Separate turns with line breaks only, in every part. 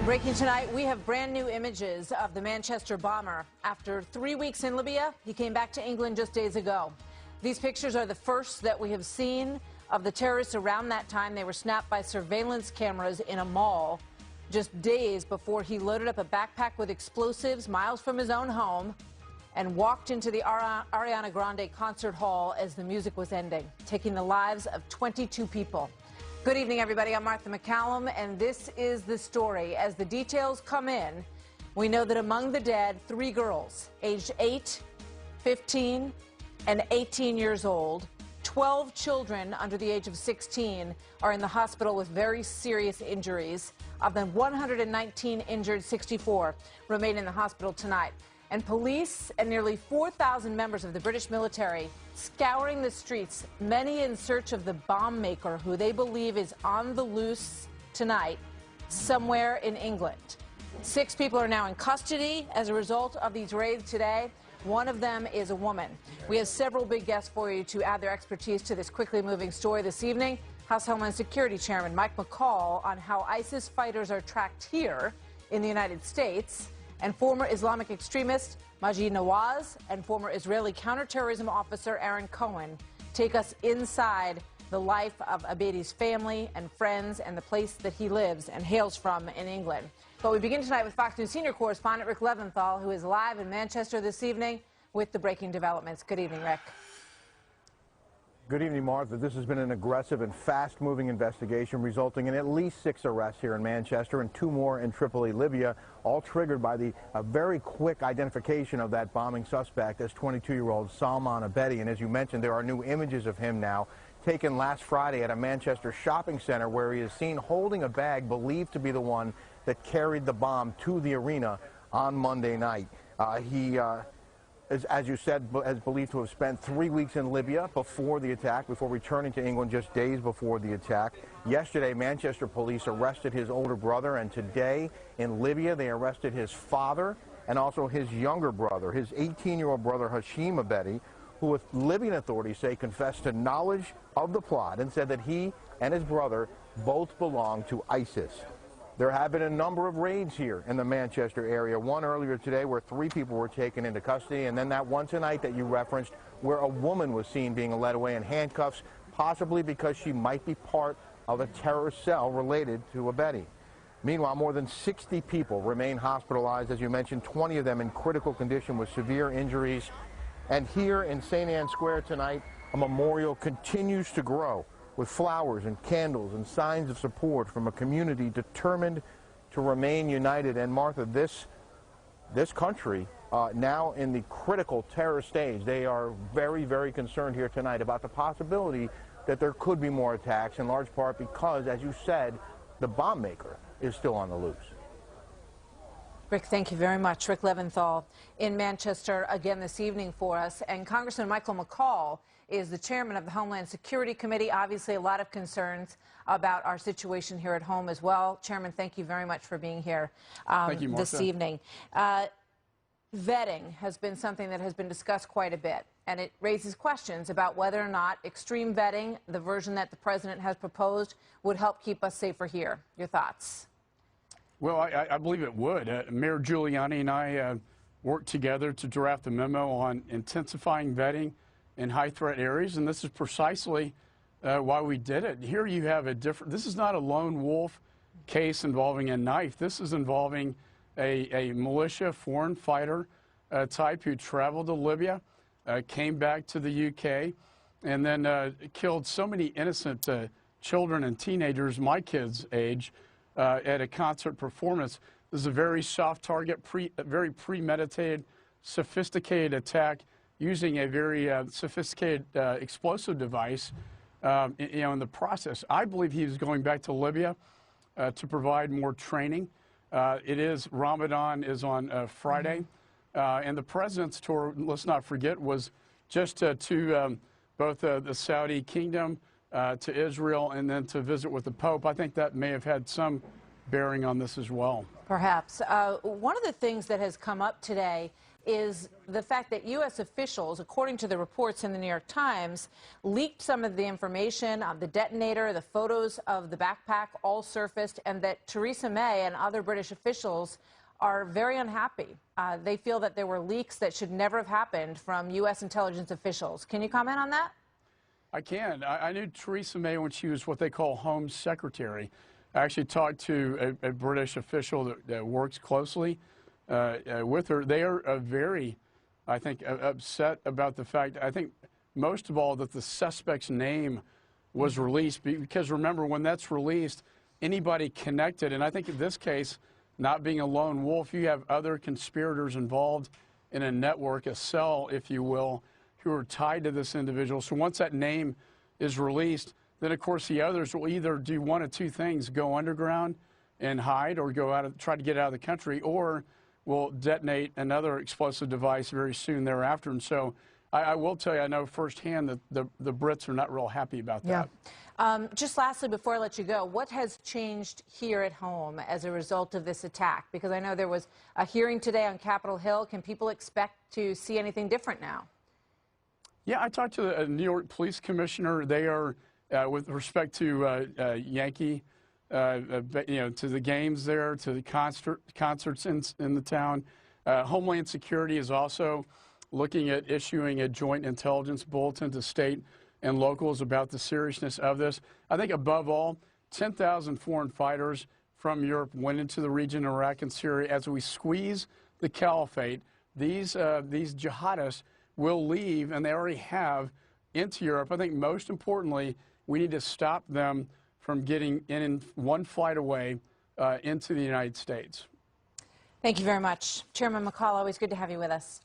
Breaking tonight, we have brand new images of the Manchester bomber. After 3 weeks in Libya, he came back to England just days ago. These pictures are the first that we have seen of the terrorists around that time. They were snapped by surveillance cameras in a mall just days before he loaded up a backpack with explosives miles from his own home and walked into the Ariana Grande concert hall as the music was ending, taking the lives of 22 people. Good evening, everybody. I'm Martha MacCallum, and this is the story. As the details come in, we know that among the dead, 3 girls, aged 8, 15, and 18 years old. 12 children under the age of 16 are in the hospital with very serious injuries. Of them, 119 injured, 64 remain in the hospital tonight. And police and nearly 4,000 members of the British military scouring the streets, many in search of the bomb maker who they believe is on the loose tonight somewhere in England. 6 people are now in custody as a result of these raids today. One of them is a woman. We have several big guests for you to add their expertise to this quickly moving story this evening. House Homeland Security Chairman Mike McCall on how ISIS fighters are tracked here in the United States, and former Islamic extremist Majid Nawaz and former Israeli counterterrorism officer Aaron Cohen take us inside the life of Abedi's family and friends and the place that he lives and hails from in England. But we begin tonight with Fox News senior correspondent Rick Leventhal, who is live in Manchester this evening with the breaking developments. Good evening, Rick.
Good evening, Martha. This has been an aggressive and fast-moving investigation resulting in at least 6 arrests here in Manchester and 2 more in Tripoli, Libya, all triggered by the very quick identification of that bombing suspect as 22-year-old Salman Abedi. And as you mentioned, there are new images of him now taken last Friday at a Manchester shopping center where he is seen holding a bag believed to be the one that carried the bomb to the arena on Monday night. As you said, is believed to have spent 3 weeks in Libya before the attack, before returning to England just days before the attack. Yesterday, Manchester police arrested his older brother, and today in Libya, they arrested his father and also his younger brother, his 18-year-old brother, Hashim Abedi, who, with Libyan authorities say, confessed to knowledge of the plot and said that he and his brother both belong to ISIS. There have been a number of raids here in the Manchester area. One earlier today where 3 people were taken into custody, and then that one tonight that you referenced where a woman was seen being led away in handcuffs, possibly because she might be part of a terrorist cell related to Abedi. Meanwhile, more than 60 people remain hospitalized, as you mentioned, 20 of them in critical condition with severe injuries. And here in St. Anne's Square tonight, a memorial continues to grow, with flowers and candles and signs of support from a community determined to remain united. And Martha, this country, now in the critical terror stage, they are very, very concerned here tonight about the possibility that there could be more attacks, in large part because, as you said, the bomb maker is still on the loose.
Rick, thank you very much. Rick Leventhal in Manchester again this evening for us. And Congressman Michael McCall is the chairman of the Homeland Security Committee. Obviously, a lot of concerns about our situation here at home as well. Chairman, thank you very much for being here
thank you, Martha.
This evening. Vetting has been something that has been discussed quite a bit, and it raises questions about whether or not extreme vetting, the version that the president has proposed, would help keep us safer here. Your thoughts?
Well, I believe it would. Mayor Giuliani and I worked together to draft a memo on intensifying vetting in high-threat areas, and this is precisely why we did it. Here you have this is not a lone wolf case involving a knife. This is involving a militia foreign fighter type who traveled to Libya, came back to the UK, and then killed so many innocent children and teenagers, my kids' age, at a concert performance. This is a very soft target, very premeditated, sophisticated attack using a very sophisticated explosive device. In the process, I believe he was going back to Libya to provide more training. Ramadan is on Friday, and the president's tour, let's not forget, was just to both the Saudi kingdom, to Israel, and then to visit with the Pope. I think that may have had some bearing on this as well.
Perhaps. One of the things that has come up today is the fact that U.S. officials, according to the reports in the New York Times, leaked some of the information on the detonator, the photos of the backpack all surfaced, and that Theresa May and other British officials are very unhappy. They feel that there were leaks that should never have happened from U.S. intelligence officials. Can you comment on that?
I can. I knew Theresa May when she was what they call Home Secretary. I actually talked to a British official that works closely with her. They are very, I think, upset about the fact, I think most of all, that the suspect's name was released. Because remember, when that's released, anybody connected, and I think in this case, not being a lone wolf, you have other conspirators involved in a network, a cell, if you will, who are tied to this individual. So once that name is released, then of course the others will either do one of two things: go underground and hide, or try to get out of the country, or will detonate another explosive device very soon thereafter. And so I will tell you, I know firsthand that the Brits are not real happy about that.
Just lastly, before I let you go, what has changed here at home as a result of this attack? Because I know there was a hearing today on Capitol Hill. Can people expect to see anything different now?
Yeah, I talked to the New York Police Commissioner. They are, with respect to Yankee, to the games there, to the concerts in the town. Homeland Security is also looking at issuing a joint intelligence bulletin to state and locals about the seriousness of this. I think above all, 10,000 foreign fighters from Europe went into the region of Iraq and Syria. As we squeeze the caliphate, these jihadists will leave, and they already have, into Europe. I think most importantly, we need to stop them from getting in one flight away into the United States.
Thank you very much. Chairman MacCallum, always good to have you with us.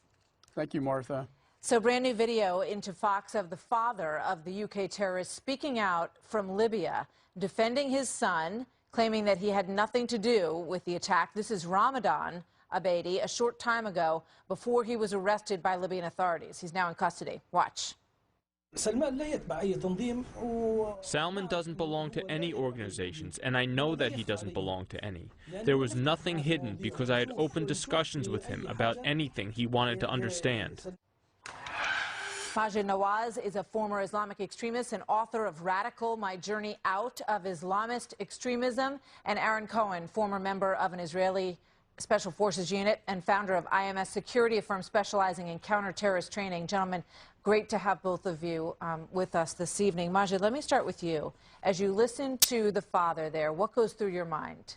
Thank you, Martha.
So brand new video into Fox of the father of the UK terrorist speaking out from Libya, defending his son, claiming that he had nothing to do with the attack. This is Ramadan Abedi, a short time ago, before he was arrested by Libyan authorities. He's now in custody. Watch.
Salman doesn't belong to any organizations, and I know that he doesn't belong to any. There was nothing hidden because I had open discussions with him about anything he wanted to understand.
Majid Nawaz is a former Islamic extremist and author of Radical: My Journey Out of Islamist Extremism. And Aaron Cohen, former member of an Israeli Special Forces unit and founder of IMS Security, a firm specializing in counter-terrorist training. Gentlemen, great to have both of you with us this evening. Majid, let me start with you. As you listen to the father there, what goes through your mind?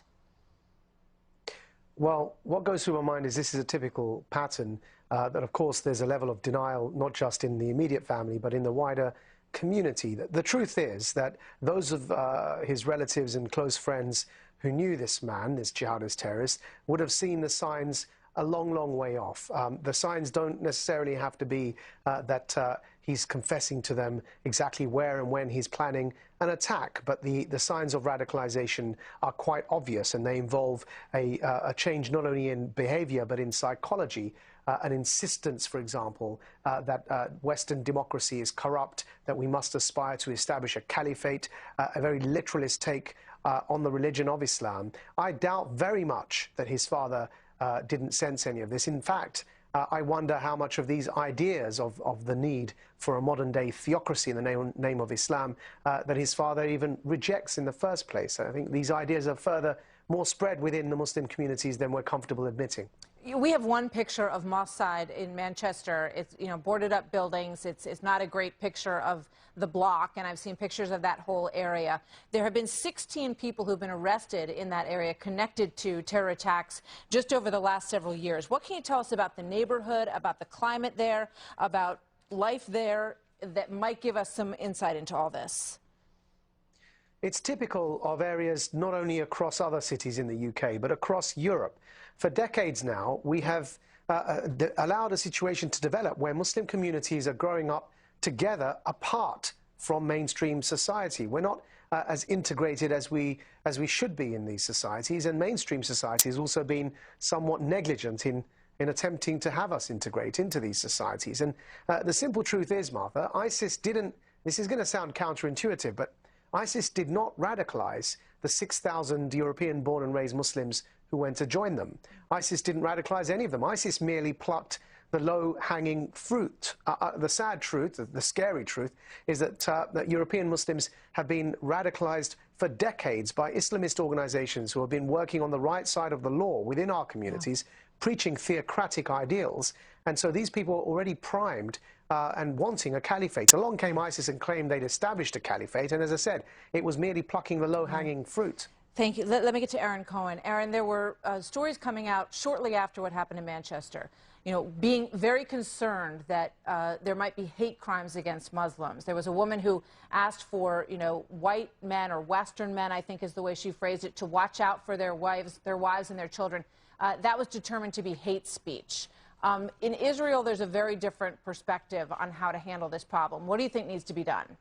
Well, what goes through my mind is this is a typical pattern that, of course, there's a level of denial, not just in the immediate family, but in the wider community. The truth is that those of his relatives and close friends who knew this man, this jihadist terrorist, would have seen the signs a long, long way off. The signs don't necessarily have to be that he's confessing to them exactly where and when he's planning an attack, but the signs of radicalization are quite obvious, and they involve a change not only in behavior but in psychology. An insistence, for example, that Western democracy is corrupt, that we must aspire to establish a caliphate, a very literalist take on the religion of Islam. I doubt very much that his father didn't sense any of this. In fact, I wonder how much of these ideas of the need for a modern-day theocracy in the name of Islam that his father even rejects in the first place. I think these ideas are more spread within the Muslim communities than we're comfortable admitting.
We have one picture of Moss Side in Manchester. It's, boarded up buildings. It's not a great picture of the block, and I've seen pictures of that whole area. There have been 16 people who've been arrested in that area connected to terror attacks just over the last several years. What can you tell us about the neighborhood, about the climate there, about life there that might give us some insight into all this?
It's typical of areas not only across other cities in the UK, but across Europe. For decades now, we have allowed a situation to develop where Muslim communities are growing up together apart from mainstream society. We're not as integrated as we should be in these societies, and mainstream society has also been somewhat negligent in attempting to have us integrate into these societies. And the simple truth is, Martha, ISIS didn't, this is going to sound counterintuitive, but ISIS did not radicalize the 6,000 European-born and raised Muslims who went to join them. ISIS didn't radicalize any of them. ISIS merely plucked the low-hanging fruit. The sad truth, the scary truth, is that, that European Muslims have been radicalized for decades by Islamist organizations who have been working on the right side of the law within our communities, preaching theocratic ideals. And so these people are already primed and wanting a caliphate. Along came ISIS and claimed they'd established a caliphate, and as I said, it was merely plucking the low-hanging fruit.
Thank you. Let me get to Aaron Cohen. Aaron, there were stories coming out shortly after what happened in Manchester, you know, being very concerned that there might be hate crimes against Muslims. There was a woman who asked for, you know, white men or Western men, I think is the way she phrased it, to watch out for their wives and their children. That was determined to be hate speech. In Israel, there's a very different perspective on how to handle this problem. What do you think needs to be done?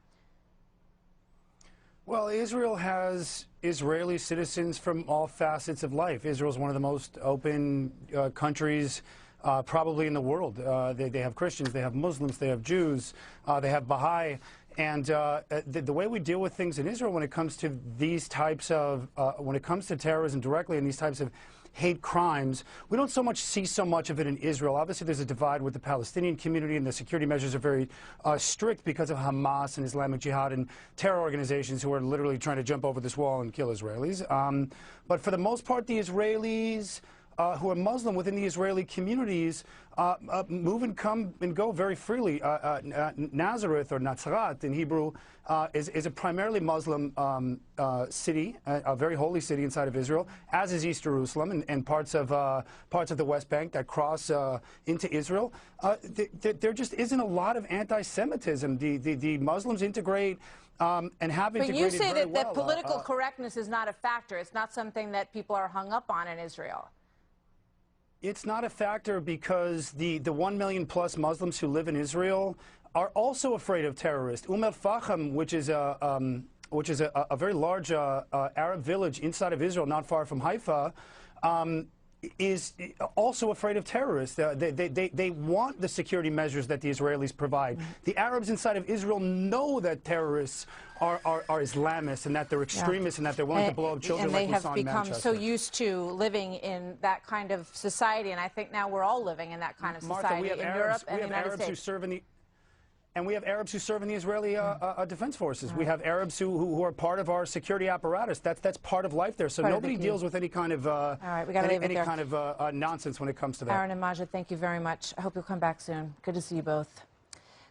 Well, Israel has Israeli citizens from all facets of life. Israel is one of the most open countries probably in the world. They have Christians, they have Muslims, they have Jews, they have Baha'i. And the way we deal with things in Israel when it comes to these types of, when it comes to terrorism directly and these types of hate crimes, we don't so much see so much of it in Israel. Obviously, there's a divide with the Palestinian community, and the security measures are very strict because of Hamas and Islamic Jihad and terror organizations who are literally trying to jump over this wall and kill Israelis. But for the most part, the Israelis who are Muslim within the Israeli communities move and come and go very freely. Nazareth, or Nazaret in Hebrew, is a primarily Muslim city, a very holy city inside of Israel, as is East Jerusalem and parts of the West Bank that cross into Israel. There just isn't a lot of anti-Semitism. The Muslims integrate and have integrated very well.
But you say that political correctness is not a factor. It's not something that people are hung up on in Israel.
It's not a factor because the 1 million plus Muslims who live in Israel are also afraid of terrorists. Fahim, which is a very large Arab village inside of Israel, not far from Haifa, is also afraid of terrorists. They want the security measures that the Israelis provide. The Arabs inside of Israel know that terrorists are Islamists and that they're extremists and that they're willing to blow up children like we saw in Manchester. And they have become so used
to living in that kind of society, and I think now we're all living in that kind of society in Europe and the United States.
And we have Arabs who serve in the Israeli defense forces. We have Arabs who are part of our security apparatus. That's part of life there. So nobody deals with any kind of nonsense when it comes to that.
Aaron and Majid, thank you very much. I hope you'll come back soon. Good to see you both.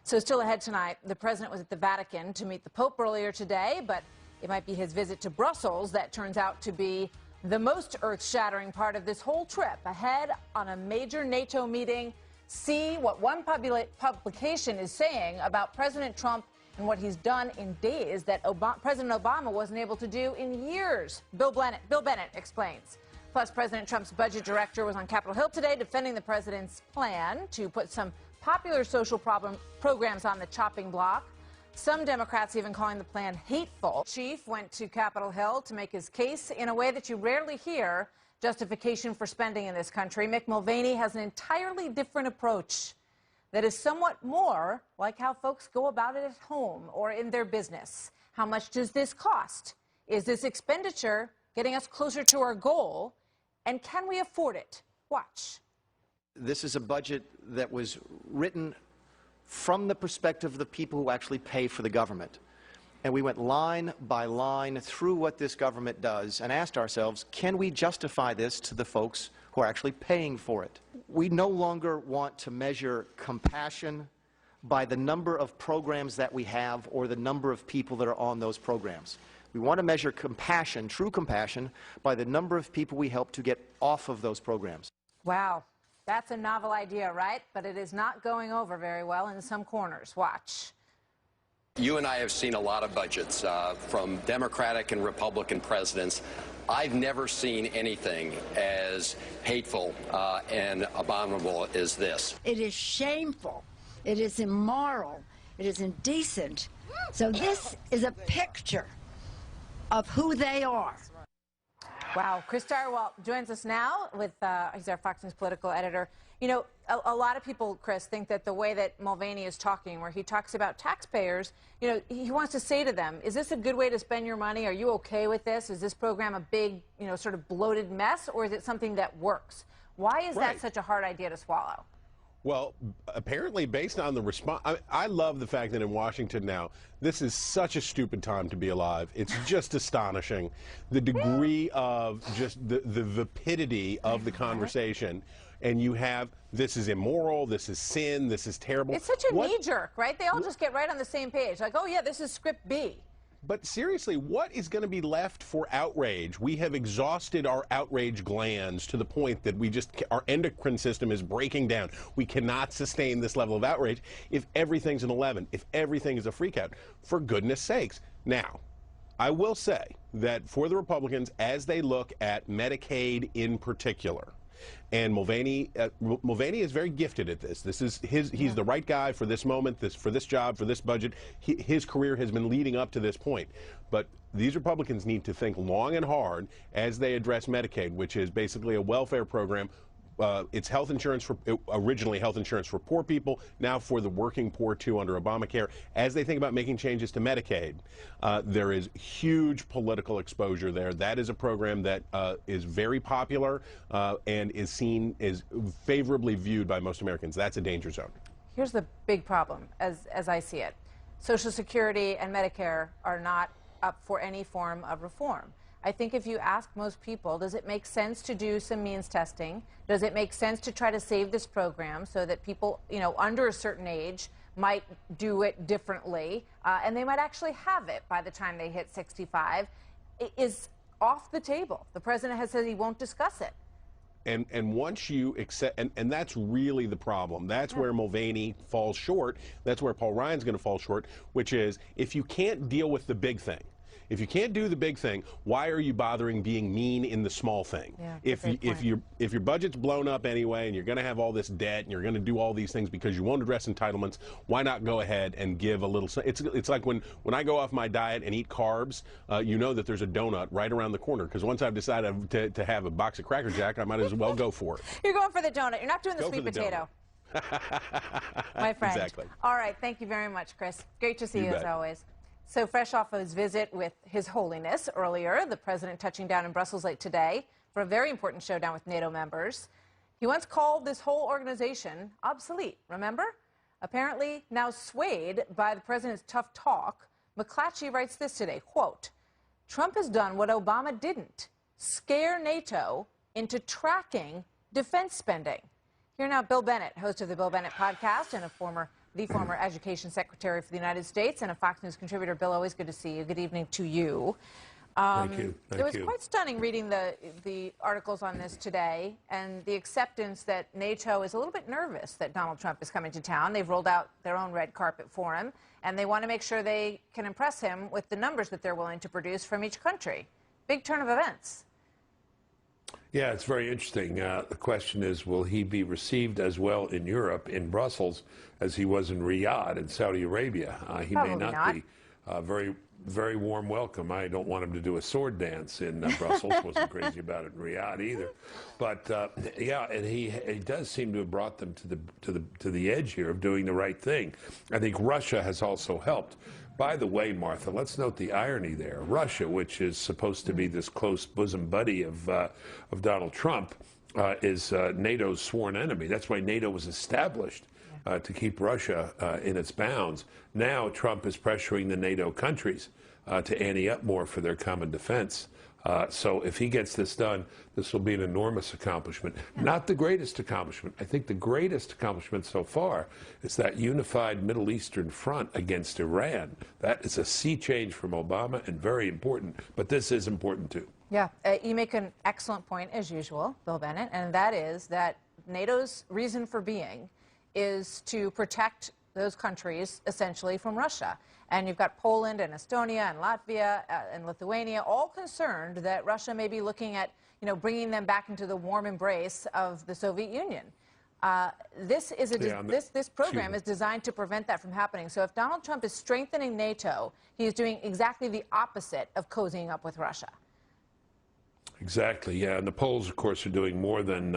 So still ahead tonight, the president was at the Vatican to meet the Pope earlier today, but it might be his visit to Brussels that turns out to be the most earth-shattering part of this whole trip. Ahead on a major NATO meeting, see what one publication is saying about President Trump and what he's done in days that President Obama wasn't able to do in years. Bill Bennett explains. Plus, President Trump's budget director was on Capitol Hill today defending the president's plan to put some popular social programs on the chopping block. Some Democrats even calling the plan hateful. Chief went to Capitol Hill to make his case in a way that you rarely hear justification for spending in this country. Mick Mulvaney has an entirely different approach that is somewhat more like how folks go about it at home or in their business. How much does this cost? Is this expenditure getting us closer to our goal? And can we afford it? Watch.
This is a budget that was written from the perspective of the people who actually pay for the government. And we went line by line through what this government does and asked ourselves, can we justify this to the folks who are actually paying for it? We no longer want to measure compassion by the number of programs that we have or the number of people that are on those programs. We want to measure compassion, true compassion, by the number of people we help to get off of those programs.
Wow. That's a novel idea, right? But it is not going over very well in some corners. Watch.
You and I have seen a lot of budgets from Democratic and Republican presidents. I've never seen anything as hateful and abominable as this.
It is shameful. It is immoral. It is indecent. So this is a picture of who they are.
Wow. Chris Direwalt joins us now with, he's our Fox News political editor. You know, a lot of people, Chris, think that the way that Mulvaney is talking, where he talks about taxpayers, you know, he wants to say to them, is this a good way to spend your money? Are you okay with this? Is this program a big, you know, sort of bloated mess, or is it something that works? Why is that such a hard idea to swallow?
Well, apparently, based on the response, I love the fact that in Washington now, this is such a stupid time to be alive. It's just astonishing. The degree of just the vapidity of the conversation. And you have, this is immoral, this is sin, this is terrible.
It's such a knee-jerk, right? They all just get right on the same page. Like, oh, yeah, this is script B.
But seriously, what is going to be left for outrage? We have exhausted our outrage glands to the point that our endocrine system is breaking down. We cannot sustain this level of outrage if everything's an 11, if everything is a freakout. For goodness sakes. Now, I will say that for the Republicans, as they look at Medicaid in particular, and Mulvaney is very gifted at this. He's the right guy for this moment, for this job, for this budget. His career has been leading up to this point. But these Republicans need to think long and hard as they address Medicaid, which is basically a welfare program. It's health insurance originally health insurance for poor people, now for the working poor too under Obamacare. As they think about making changes to Medicaid, there is huge political exposure there. That is a program that is very popular and is favorably viewed by most Americans. That's a danger zone.
Here's the big problem, as I see it. Social Security and Medicare are not up for any form of reform. I think if you ask most people, does it make sense to do some means testing? Does it make sense to try to save this program so that people, under a certain age might do it differently, and they might actually have it by the time they hit 65? It is off the table. The president has said he won't discuss it.
And once you accept, and that's really the problem. That's where Mulvaney falls short. That's where Paul Ryan's going to fall short, which is if you can't deal with the big thing, if you can't do the big thing, why are you bothering being mean in the small thing?
Yeah,
if your budget's blown up anyway and you're going to have all this debt and you're going to do all these things because you won't address entitlements, why not go ahead and give a little? It's like when I go off my diet and eat carbs, you know that there's a donut right around the corner because once I've decided to have a box of Cracker Jack, I might as well go for it.
You're going for the donut. You're not doing the sweet potato. My friend.
Exactly.
All right. Thank you very much, Chris. Great to see you as always. So fresh off of his visit with His Holiness earlier, the president touching down in Brussels late today for a very important showdown with NATO members. He once called this whole organization obsolete, remember? Apparently now swayed by the president's tough talk, McClatchy writes this today, quote, Trump has done what Obama didn't, scare NATO into tracking defense spending. Here now, Bill Bennett, host of the Bill Bennett podcast and the former Education Secretary for the United States and a Fox News contributor. Bill, always good to see you. Good evening to you.
Thank you.
It was quite stunning reading the articles on this today and the acceptance that NATO is a little bit nervous that Donald Trump is coming to town. They've rolled out their own red carpet for him, and they want to make sure they can impress him with the numbers that they're willing to produce from each country. Big turn of events.
Yeah, it's very interesting. The question is, will he be received as well in Europe, in Brussels, as he was in Riyadh in Saudi Arabia? He
Probably
may not be very, very warm welcome. I don't want him to do a sword dance in Brussels. Wasn't crazy about it in Riyadh either. But yeah, and he does seem to have brought them to the edge here of doing the right thing. I think Russia has also helped. By the way, Martha, let's note the irony there. Russia, which is supposed to be this close bosom buddy of Donald Trump, is NATO's sworn enemy. That's why NATO was established, to keep Russia in its bounds. Now Trump is pressuring the NATO countries to ante up more for their common defense. So if he gets this done, this will be an enormous accomplishment. Not the greatest accomplishment. I think the greatest accomplishment so far is that unified Middle Eastern front against Iran. That is a sea change from Obama and very important. But this is important too.
Yeah, you make an excellent point, as usual, Bill Bennett, and that is that NATO's reason for being is to protect those countries essentially from Russia. And you've got Poland and Estonia and Latvia and Lithuania all concerned that Russia may be looking at, bringing them back into the warm embrace of the Soviet Union. This program is designed to prevent that from happening. So if Donald Trump is strengthening NATO, he is doing exactly the opposite of cozying up with Russia.
Exactly, yeah. And the Poles, of course, are doing more than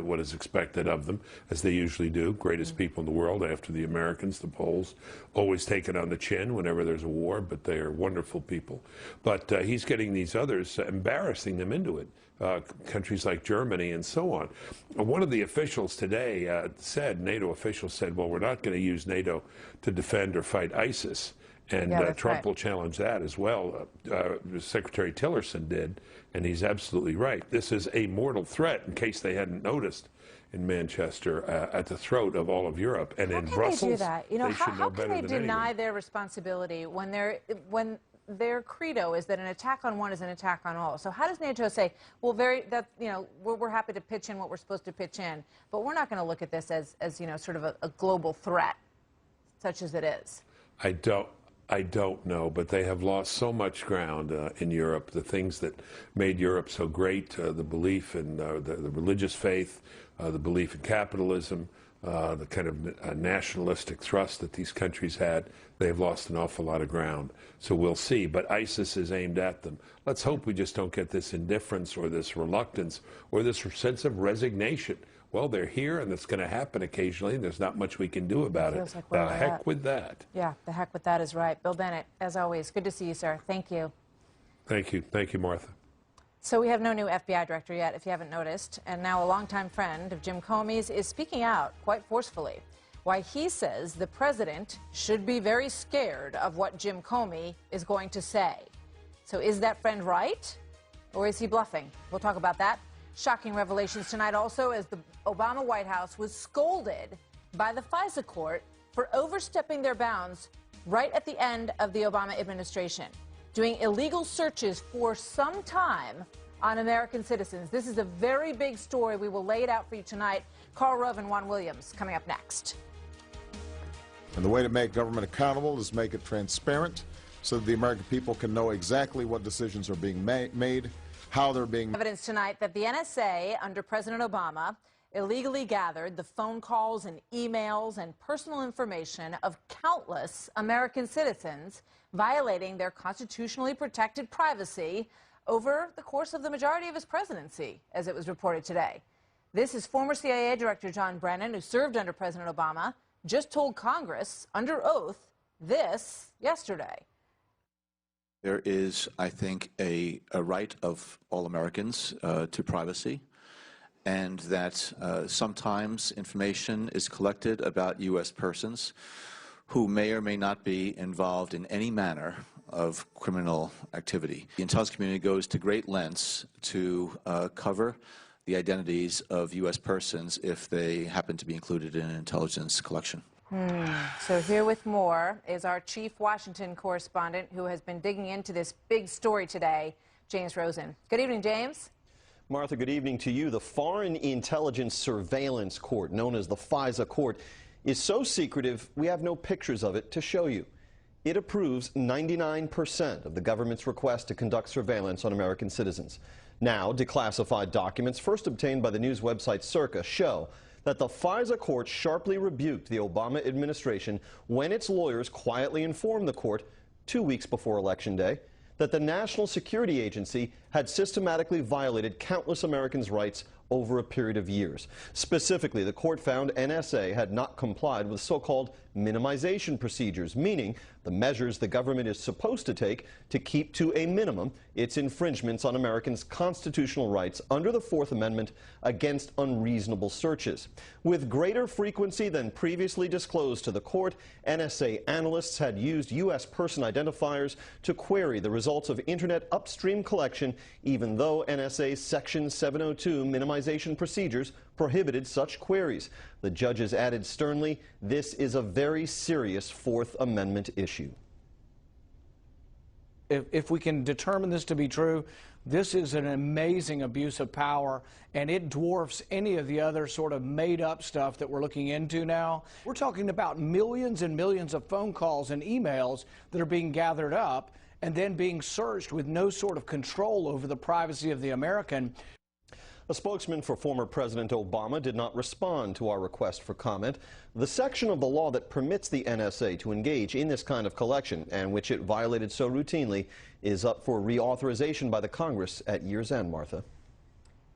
what is expected of them, as they usually do. Greatest people in the world after the Americans, the Poles. Always take it on the chin whenever there's a war, but they are wonderful people. But he's getting these others, embarrassing them into it. countries like Germany and so on. One of the officials today NATO officials said, well, we're not going to use NATO to defend or fight ISIS. And Trump will challenge that as well. Secretary Tillerson did, and he's absolutely right. This is a mortal threat, in case they hadn't noticed, in Manchester, at the throat of all of Europe. And in Brussels,
they do that? You know,
how
can they deny their responsibility when their credo is that an attack on one is an attack on all? So how does NATO say, well, we're happy to pitch in what we're supposed to pitch in, but we're not going to look at this as sort of a global threat, such as it is?
I don't know, but they have lost so much ground in Europe. The things that made Europe so great, the belief in the religious faith, the belief in capitalism, the kind of nationalistic thrust that these countries had, they've lost an awful lot of ground. So we'll see. But ISIS is aimed at them. Let's hope we just don't get this indifference or this reluctance or this sense of resignation. Well, they're here, and it's going to happen occasionally, and there's not much we can do about it.
Like
the heck with that.
Yeah, the heck with that is right. Bill Bennett, as always, good to see you, sir. Thank you.
Thank you. Thank you, Martha.
So we have no new FBI director yet, if you haven't noticed, and now a longtime friend of Jim Comey's is speaking out quite forcefully why he says the president should be very scared of what Jim Comey is going to say. So is that friend right, or is he bluffing? We'll talk about that. Shocking revelations tonight also as the Obama White House was scolded by the FISA court for overstepping their bounds right at the end of the Obama administration, doing illegal searches for some time on American citizens. This is a very big story. We will lay it out for you tonight. Karl Rove and Juan Williams coming up next.
And the way to make government accountable is make it transparent so that the American people can know exactly what decisions are being made, how they're being.
Evidence tonight that the NSA under President Obama illegally gathered the phone calls and emails and personal information of countless American citizens, violating their constitutionally protected privacy over the course of the majority of his presidency, as it was reported today. This is former CIA Director John Brennan, who served under President Obama, just told Congress under oath this yesterday.
There is, I think, a right of all Americans to privacy, and that sometimes information is collected about U.S. persons who may or may not be involved in any manner of criminal activity. The intelligence community goes to great lengths to cover the identities of U.S. persons if they happen to be included in an intelligence collection.
So here with more is our chief Washington correspondent who has been digging into this big story today, James Rosen. Good evening, James.
Martha, good evening to you. The Foreign Intelligence Surveillance Court, known as the FISA court, is so secretive we have no pictures of it to show you. It approves 99% of the government's request to conduct surveillance on American citizens. Now, declassified documents first obtained by the news website Circa show that the FISA court sharply rebuked the Obama administration when its lawyers quietly informed the court 2 weeks before Election Day that the National Security Agency had systematically violated countless Americans' rights over a period of years. Specifically, the court found NSA had not complied with so-called minimization procedures, meaning the measures the government is supposed to take to keep to a minimum its infringements on Americans' constitutional rights under the Fourth Amendment against unreasonable searches. With greater frequency than previously disclosed to the court, NSA analysts had used U.S. person identifiers to query the results of Internet upstream collection, even though NSA's Section 702 minimization procedures prohibited such queries. The judges added sternly, this is a very serious Fourth Amendment issue.
If we can determine this to be true, this is an amazing abuse of power, and it dwarfs any of the other sort of made-up stuff that we're looking into now. We're talking about millions and millions of phone calls and emails that are being gathered up and then being searched with no sort of control over the privacy of the American.
A spokesman for former President Obama did not respond to our request for comment. The section of the law that permits the NSA to engage in this kind of collection, and which it violated so routinely, is up for reauthorization by the Congress at year's end, Martha.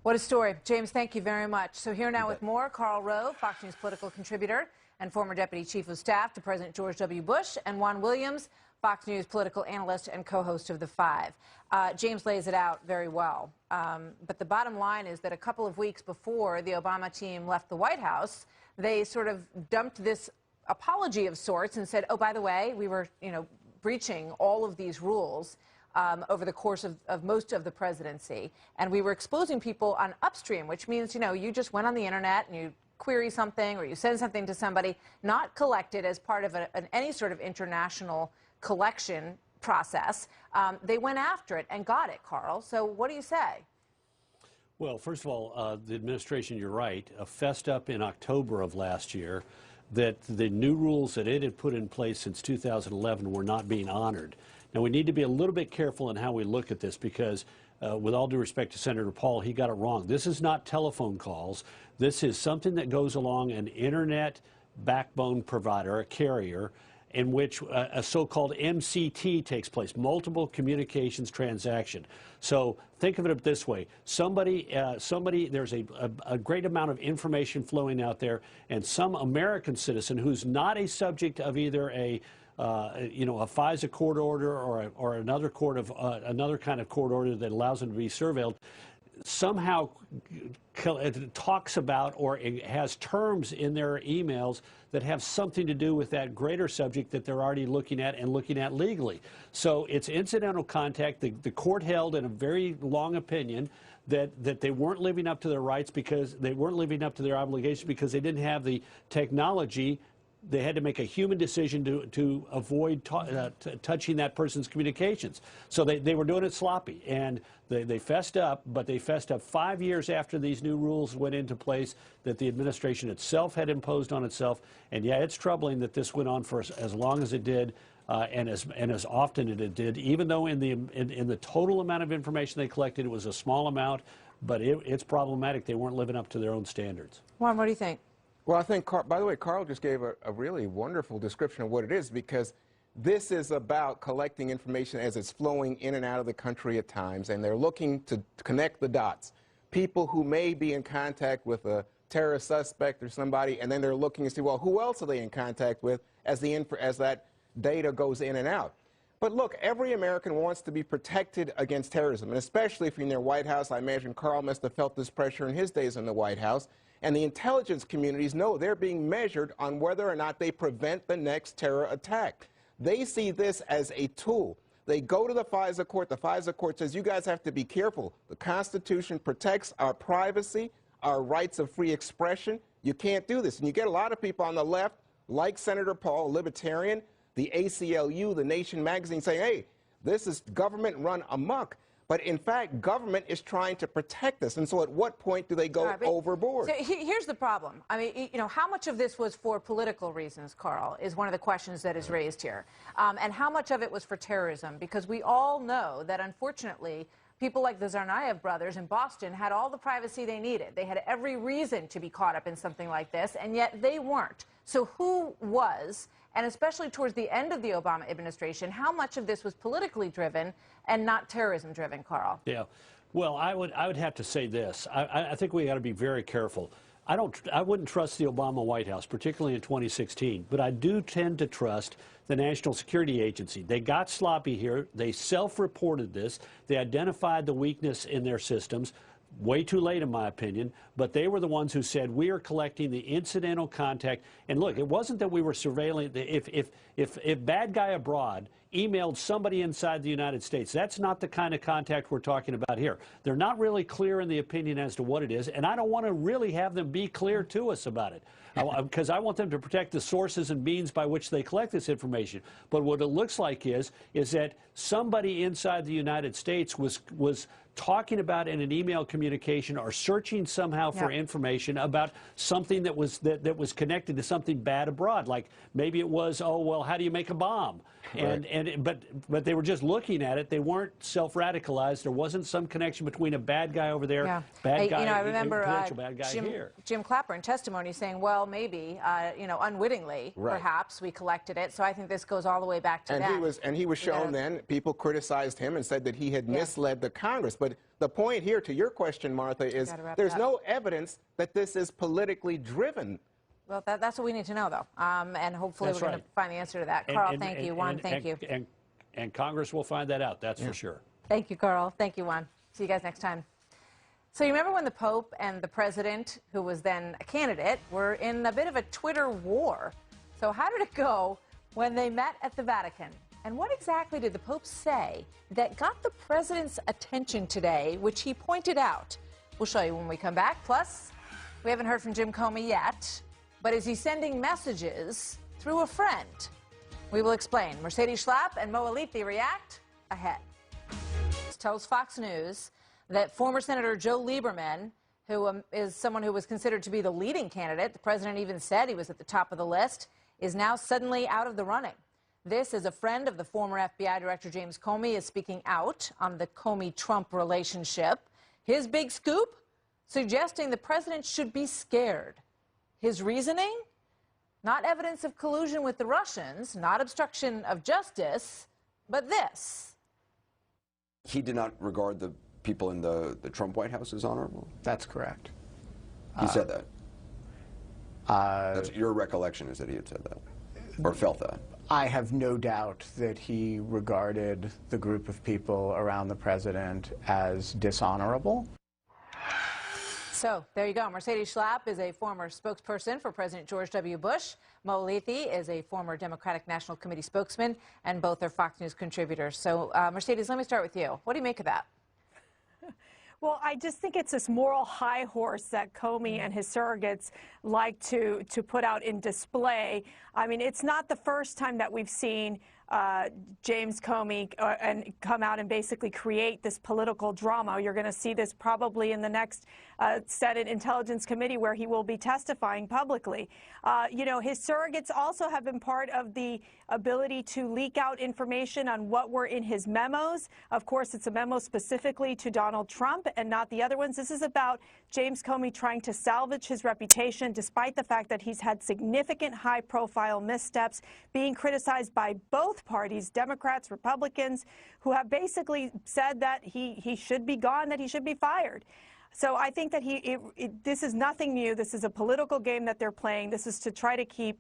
What a story. James, thank you very much. So here now with more, Karl Rove, Fox News political contributor and former Deputy Chief of Staff to President George W. Bush, and Juan Williams, Fox News political analyst and co-host of The Five. James lays it out very well. But the bottom line is that a couple of weeks before the Obama team left the White House, they sort of dumped this apology of sorts and said, oh, by the way, we were, breaching all of these rules over the course of most of the presidency. And we were exposing people on upstream, which means, you just went on the internet and you query something or you send something to somebody, not collected as part of any sort of international collection process. They went after it and got it, Carl. So what do you say?
Well, first of all, the administration, you're right, fessed up in October of last year that the new rules that it had put in place since 2011 were not being honored. Now, we need to be a little bit careful in how we look at this because, with all due respect to Senator Paul, he got it wrong. This is not telephone calls. This is something that goes along an internet backbone provider, a carrier, in which a so-called MCT takes place, multiple communications transaction. So think of it this way. There's a great amount of information flowing out there, and some American citizen who's not a subject of either a FISA court order or another kind of court order that allows them to be surveilled, somehow talks about or has terms in their emails that have something to do with that greater subject that they're already looking at and looking at legally. So it's incidental contact. The court held in a very long opinion that they weren't living up to their rights because they weren't living up to their obligations because they didn't have the technology. They had to make a human decision to avoid touching that person's communications. So they were doing it sloppy, and they fessed up, but they fessed up 5 years after these new rules went into place that the administration itself had imposed on itself. And yeah, it's troubling that this went on for as long as it did, and as often as it did, even though in the total amount of information they collected, it was a small amount, but it's problematic. They weren't living up to their own standards.
Juan, what do you think?
Well, I think, by the way, Carl just gave a really wonderful description of what it is, because this is about collecting information as it's flowing in and out of the country at times, and they're looking to connect the dots. People who may be in contact with a terrorist suspect or somebody, and then they're looking to see, well, who else are they in contact with as that data goes in and out. But look, every American wants to be protected against terrorism, and especially if you're in their White House. I imagine Carl must have felt this pressure in his days in the White House. And the intelligence communities know they're being measured on whether or not they prevent the next terror attack. They see this as a tool. They go to the FISA court. The FISA court says, you guys have to be careful. The Constitution protects our privacy, our rights of free expression. You can't do this. And you get a lot of people on the left, like Senator Paul, a libertarian, the ACLU, the Nation magazine, saying, hey, this is government run amok. But in fact, government is trying to protect us. And so at what point do they go overboard?
So here's the problem. I mean, how much of this was for political reasons, Carl, is one of the questions that is raised here. And how much of it was for terrorism? Because we all know that, unfortunately, people like the Tsarnaev brothers in Boston had all the privacy they needed. They had every reason to be caught up in something like this, and yet they weren't. So who was, and especially towards the end of the Obama administration, how much of this was politically driven and not terrorism driven, Carl?
Yeah. Well, I would have to say this. I think we got to be very careful. I wouldn't trust the Obama White House, particularly in 2016, but I do tend to trust the National Security Agency. They got sloppy here. They self-reported this. They identified the weakness in their systems. Way too late, in my opinion, but they were the ones who said we are collecting the incidental contact. And look, it wasn't that we were surveilling. If bad guy abroad emailed somebody inside the United States, that's not the kind of contact we're talking about here. They're not really clear in the opinion as to what it is, and I don't want to really have them be clear to us about it, because I want them to protect the sources and means by which they collect this information. But what it looks like is that somebody inside the United States was talking about in an email communication or searching somehow for information about something that was connected to something bad abroad. Like maybe it was, oh, well, how do you make a bomb? Right. But they were just looking at it. They weren't self-radicalized. There wasn't some connection between a bad guy over there, bad guy,
I remember
bad guy here.
Jim Clapper in testimony saying, well, maybe, unwittingly, perhaps we collected it. So I think this goes all the way back to that.
And he was shown then, people criticized him and said that he had misled the Congress. But the point here, to your question, Martha, is there's no evidence that this is politically driven.
Well, that's what we need to know, though. And hopefully
That's
we're going
right.
to find the answer to that. Carl, thank you. Juan, thank you.
And Congress will find that out, that's for sure.
Thank you, Carl. Thank you, Juan. See you guys next time. So you remember when the Pope and the president, who was then a candidate, were in a bit of a Twitter war? So how did it go when they met at the Vatican? And what exactly did the Pope say that got the president's attention today, which he pointed out? We'll show you when we come back. Plus, we haven't heard from Jim Comey yet, but is he sending messages through a friend? We will explain. Mercedes Schlapp and Mo Alithi react ahead. This tells Fox News that former Senator Joe Lieberman, who is someone who was considered to be the leading candidate, the president even said he was at the top of the list, is now suddenly out of the running. This is a friend of the former FBI Director James Comey is speaking out on the Comey-Trump relationship. His big scoop? Suggesting the president should be scared. His reasoning? Not evidence of collusion with the Russians, not obstruction of justice, but this.
He did not regard the people in the Trump White House as honorable?
That's correct.
He said that? That's your recollection is that he had said that, or felt that?
I have no doubt that he regarded the group of people around the president as dishonorable.
So there you go. Mercedes Schlapp is a former spokesperson for President George W. Bush. Mo Alithi is a former Democratic National Committee spokesman, and both are Fox News contributors. So, Mercedes, let me start with you. What do you make of that?
Well, I just think it's this moral high horse that Comey and his surrogates like to put out in display. I mean, it's not the first time that we've seen James Comey and come out and basically create this political drama. You're going to see this probably in the next Senate Intelligence Committee where he will be testifying publicly. You know, his surrogates also have been part of the ability to leak out information on what were in his memos. Of course, it's a memo specifically to Donald Trump and not the other ones. This is about James Comey trying to salvage his reputation despite the fact that he's had significant high-profile missteps, being criticized by both parties, Democrats, Republicans, who have basically said that he should be gone, that he should be fired. So I think that this is nothing new. This is a political game that they're playing. This is to try to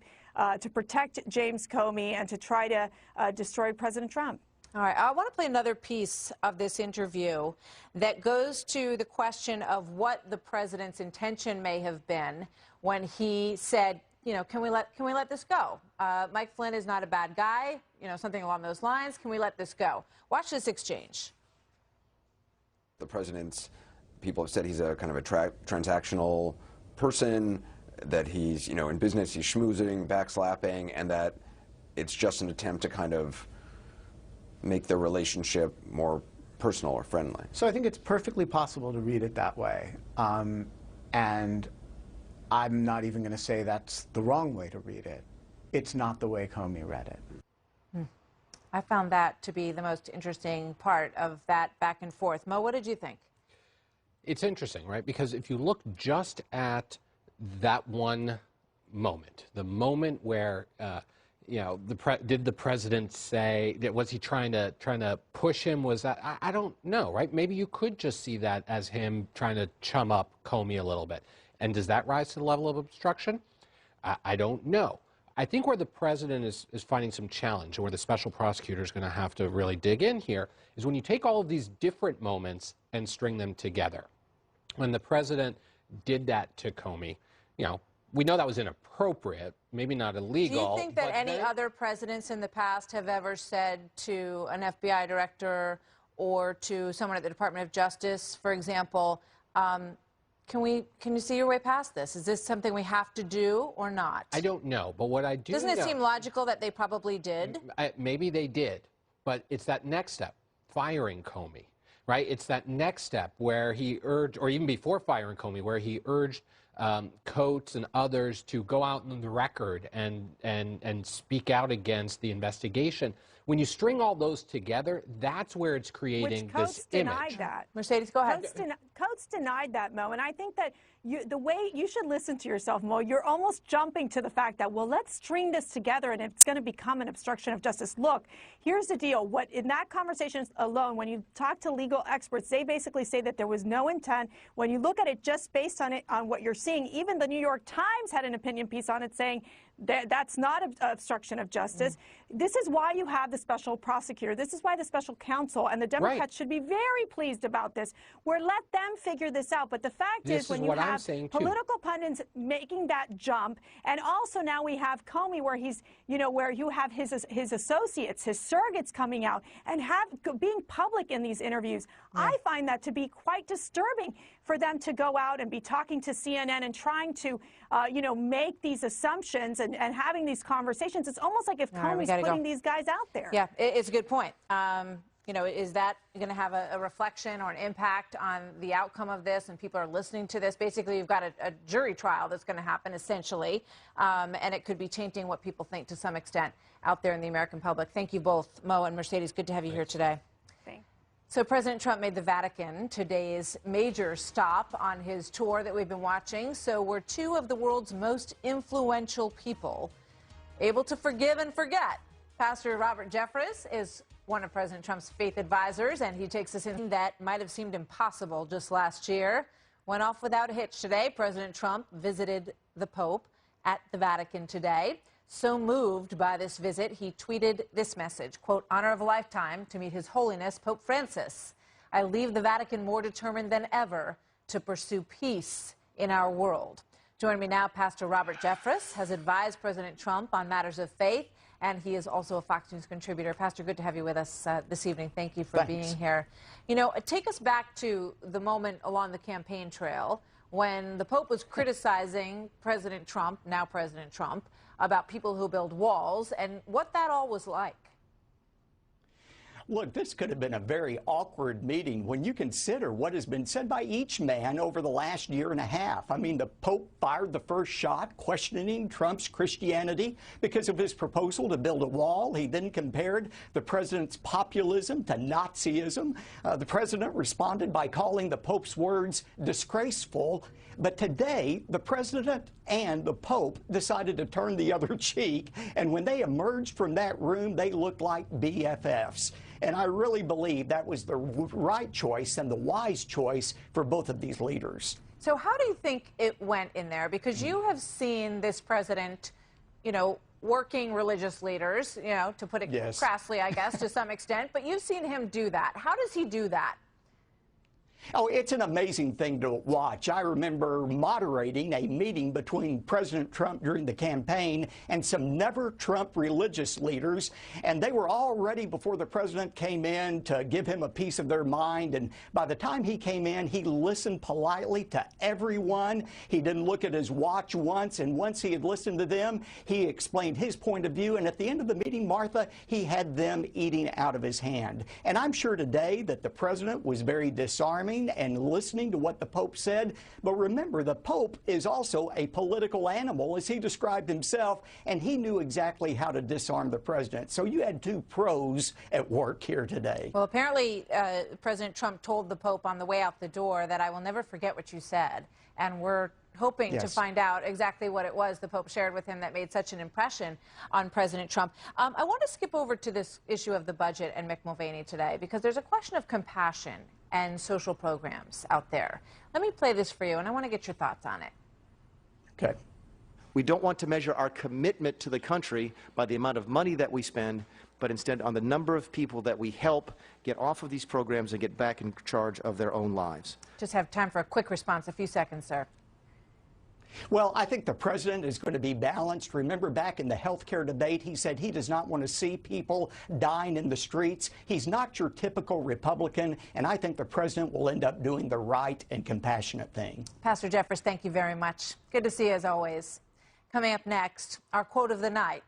to protect James Comey and to try to destroy President Trump.
All right, I want to play another piece of this interview that goes to the question of what the president's intention may have been when he said, you know, can we let this go? Mike Flynn is not a bad guy, you know, something along those lines. Can we let this go? Watch this exchange.
The president's people have said he's a kind of a transactional person, that he's, you know, in business, he's schmoozing, backslapping, and that it's just an attempt to kind of make the relationship more personal or friendly.
So I think it's perfectly possible to read it that way. And I'm not even going to say that's the wrong way to read it. It's not the way Comey read it.
I found that to be the most interesting part of that back and forth. Mo, what did you think?
It's interesting, right? Because if you look just at that one moment, the moment where, you know, did the president say that, was he trying to push him? Was that, I don't know, right? Maybe you could just see that as him trying to chum up Comey a little bit. And does that rise to the level of obstruction? I don't know. I think where the president is finding some challenge, and where the special prosecutor is going to have to really dig in here, is when you take all of these different moments and string them together. When the president did that to Comey, you know, we know that was inappropriate, maybe not illegal.
Do you think that any other presidents in the past have ever said to an FBI director or to someone at the Department of Justice, for example, can you see your way past this? Is this something we have to do or not?
I don't know, but what I do
Doesn't it seem logical that they probably did?
Maybe they did, but it's that next step, firing Comey, right? It's that next step where he urged, or even before firing Comey, where he urged Coates and others to go out on the record and speak out against the investigation. When you string all those together, that's where it's creating this image.
Denied that.
Mercedes, go ahead.
Coates denied that, Mo, and I think that the way you should listen to yourself, Mo, you're almost jumping to the fact that, well, let's string this together and it's going to become an obstruction of justice. Look, here's the deal. What in that conversation alone, when you talk to legal experts, they basically say that there was no intent. When you look at it just based on what you're seeing, even the New York Times had an opinion piece on it saying that's not obstruction of justice. This is why you have the special prosecutor. This is why the special counsel and the Democrats should be very pleased about this. We're let them figure this out. But the fact is, when you have political pundits making that jump, and also now we have Comey, where he's, where you have his associates, his surrogates coming out and being public in these interviews. I find that to be quite disturbing for them to go out and be talking to CNN and trying to, make these assumptions and having these conversations. It's almost like if Comey's putting these guys out there.
Yeah, it's a good point. Is that going to have a reflection or an impact on the outcome of this, and people are listening to this? Basically, you've got a jury trial that's going to happen, essentially, and it could be changing what people think to some extent out there in the American public. Thank you both, Mo and Mercedes. Good to have you here today. So President Trump made the Vatican today's major stop on his tour that we've been watching. So were two of the world's most influential people able to forgive and forget. Pastor Robert Jeffress is one of President Trump's faith advisors, and he takes us in that might have seemed impossible just last year. Went off without a hitch today. President Trump visited the Pope at the Vatican today. So moved by this visit, he tweeted this message, quote, "Honor of a lifetime to meet His Holiness Pope Francis. I leave the Vatican more determined than ever to pursue peace in our world." Joining me now, Pastor Robert Jeffress has advised President Trump on matters of faith, and he is also a Fox News contributor. Pastor, good to have you with us this evening. Thank you for being here. Take us back to the moment along the campaign trail when the Pope was criticizing President Trump, now President Trump, about people who build walls, and what that all was like.
Look, this could have been a very awkward meeting when you consider what has been said by each man over the last year and a half. I mean, the Pope fired the first shot, questioning Trump's Christianity because of his proposal to build a wall. He then compared the president's populism to Nazism. The president responded by calling the Pope's words disgraceful. But today, the president and the Pope decided to turn the other cheek, and when they emerged from that room, they looked like BFFs. And I really believe that was the right choice and the wise choice for both of these leaders.
So how do you think it went in there? Because you have seen this president, working religious leaders, to put it crassly, I guess, to some extent, but you've seen him do that. How does he do that?
Oh, it's an amazing thing to watch. I remember moderating a meeting between President Trump during the campaign and some never-Trump religious leaders, and they were all ready before the president came in to give him a piece of their mind. And by the time he came in, he listened politely to everyone. He didn't look at his watch once, and once he had listened to them, he explained his point of view. And at the end of the meeting, Martha, he had them eating out of his hand. And I'm sure today that the president was very disarming and listening to what the Pope said. But remember, the Pope is also a political animal, as he described himself, and he knew exactly how to disarm the president. So you had two pros at work here today.
Well, apparently, President Trump told the Pope on the way out the door that I will never forget what you said. And we're hoping to find out exactly what it was the Pope shared with him that made such an impression on President Trump. I want to skip over to this issue of the budget and Mick Mulvaney today, because there's a question of compassion and social programs out there. Let me play this for you, and I want to get your thoughts on it.
Okay.
We don't want to measure our commitment to the country by the amount of money that we spend, but instead on the number of people that we help get off of these programs and get back in charge of their own lives.
Just have time for a quick response. A few seconds, sir.
Well, I think the president is going to be balanced. Remember back in the health care debate, he said he does not want to see people dying in the streets. He's not your typical Republican, and I think the president will end up doing the right and compassionate thing.
Pastor Jeffress, thank you very much. Good to see you as always. Coming up next, our quote of the night.